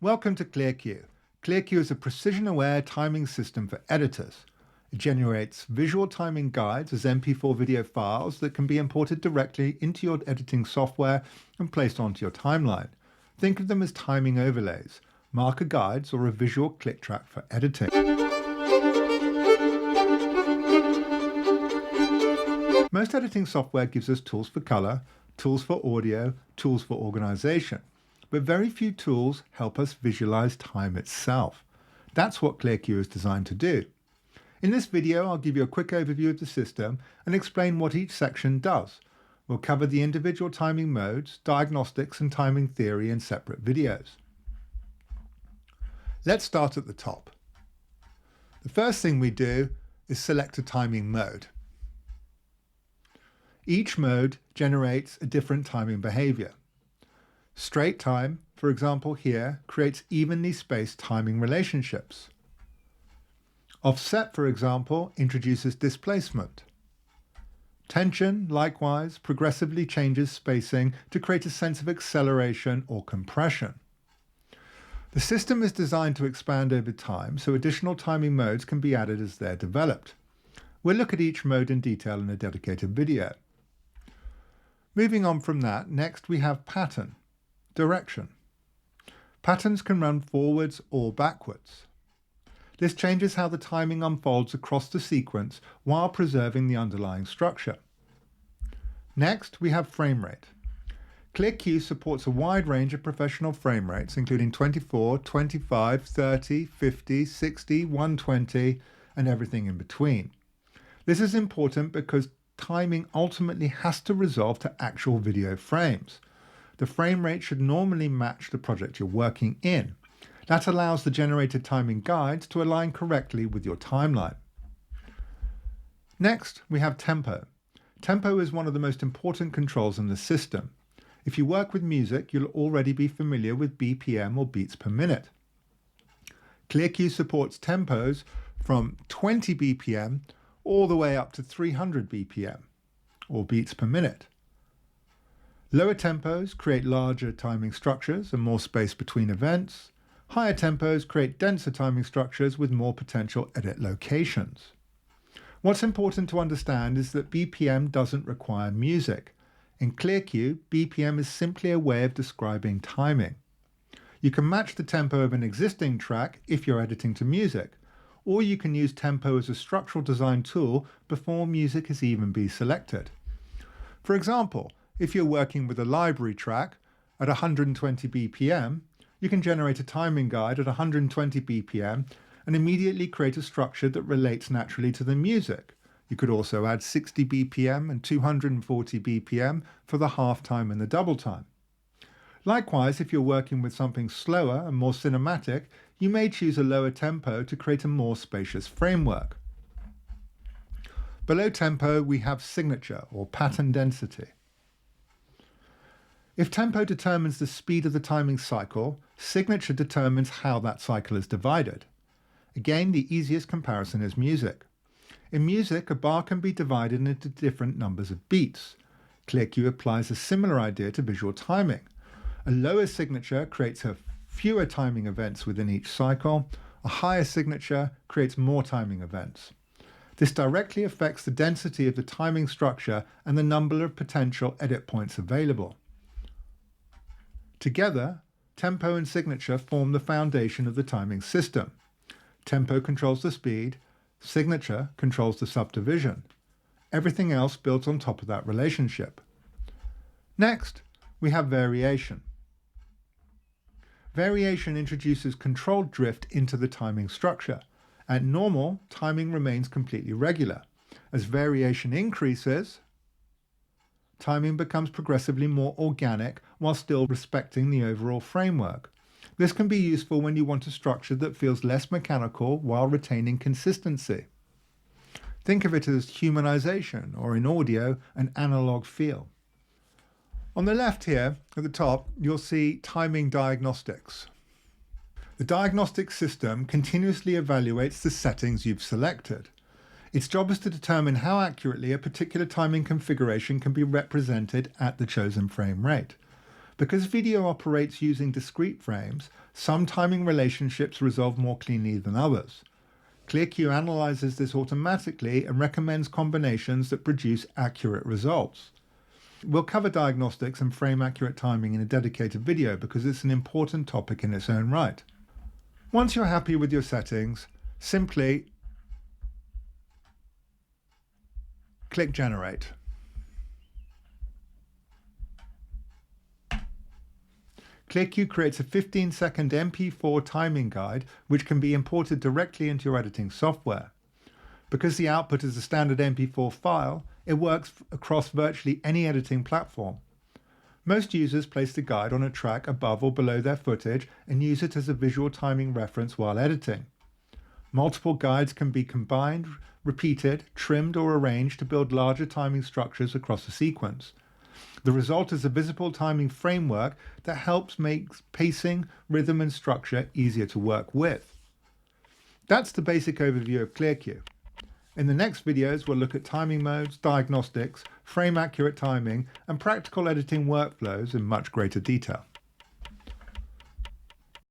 Welcome to ClearCue. ClearCue is a precision-aware timing system for editors. It generates visual timing guides as MP4 video files that can be imported directly into your editing software and placed onto your timeline. Think of them as timing overlays, marker guides, or a visual click track for editing. Most editing software gives us tools for color, tools for audio, tools for organization. But very few tools help us visualize time itself. That's what ClearCue is designed to do. In this video, I'll give you a quick overview of the system and explain what each section does. We'll cover the individual timing modes, diagnostics, and timing theory in separate videos. Let's start at the top. The first thing we do is select a timing mode. Each mode generates a different timing behavior. Straight time, for example here, creates evenly spaced timing relationships. Offset, for example, introduces displacement. Tension, likewise, progressively changes spacing to create a sense of acceleration or compression. The system is designed to expand over time, so additional timing modes can be added as they're developed. We'll look at each mode in detail in a dedicated video. Moving on from that, next we have pattern. Direction. Patterns can run forwards or backwards. This changes how the timing unfolds across the sequence while preserving the underlying structure. Next, we have frame rate. ClearCue supports a wide range of professional frame rates, including 24, 25, 30, 50, 60, 120, and everything in between. This is important because timing ultimately has to resolve to actual video frames. The frame rate should normally match the project you're working in. That allows the generated timing guides to align correctly with your timeline. Next, we have tempo. Tempo is one of the most important controls in the system. If you work with music, you'll already be familiar with BPM or beats per minute. ClearCue supports tempos from 20 BPM all the way up to 300 BPM, or beats per minute. Lower tempos create larger timing structures and more space between events. Higher tempos create denser timing structures with more potential edit locations. What's important to understand is that BPM doesn't require music. In ClearCue, BPM is simply a way of describing timing. You can match the tempo of an existing track if you're editing to music, or you can use tempo as a structural design tool before music has even been selected. For example, if you're working with a library track at 120 BPM, you can generate a timing guide at 120 BPM and immediately create a structure that relates naturally to the music. You could also add 60 BPM and 240 BPM for the half time and the double time. Likewise, if you're working with something slower and more cinematic, you may choose a lower tempo to create a more spacious framework. Below tempo, we have signature or pattern density. If tempo determines the speed of the timing cycle, signature determines how that cycle is divided. Again, the easiest comparison is music. In music, a bar can be divided into different numbers of beats. ClearCue applies a similar idea to visual timing. A lower signature creates fewer timing events within each cycle. A higher signature creates more timing events. This directly affects the density of the timing structure and the number of potential edit points available. Together, tempo and signature form the foundation of the timing system. Tempo controls the speed, signature controls the subdivision. Everything else built on top of that relationship. Next, we have variation. Variation introduces controlled drift into the timing structure. At normal, timing remains completely regular. As variation increases, timing becomes progressively more organic while still respecting the overall framework. This can be useful when you want a structure that feels less mechanical while retaining consistency. Think of it as humanization, or in audio, an analog feel. On the left here, at the top, you'll see timing diagnostics. The diagnostic system continuously evaluates the settings you've selected. Its job is to determine how accurately a particular timing configuration can be represented at the chosen frame rate. Because video operates using discrete frames, some timing relationships resolve more cleanly than others. ClearCue analyzes this automatically and recommends combinations that produce accurate results. We'll cover diagnostics and frame-accurate timing in a dedicated video because it's an important topic in its own right. Once you're happy with your settings, simply click Generate. ClearCue creates a 15-second MP4 timing guide which can be imported directly into your editing software. Because the output is a standard MP4 file, it works across virtually any editing platform. Most users place the guide on a track above or below their footage and use it as a visual timing reference while editing. Multiple guides can be combined, repeated, trimmed, or arranged to build larger timing structures across a sequence. The result is a visible timing framework that helps make pacing, rhythm, and structure easier to work with. That's the basic overview of ClearCue. In the next videos, we'll look at timing modes, diagnostics, frame-accurate timing, and practical editing workflows in much greater detail.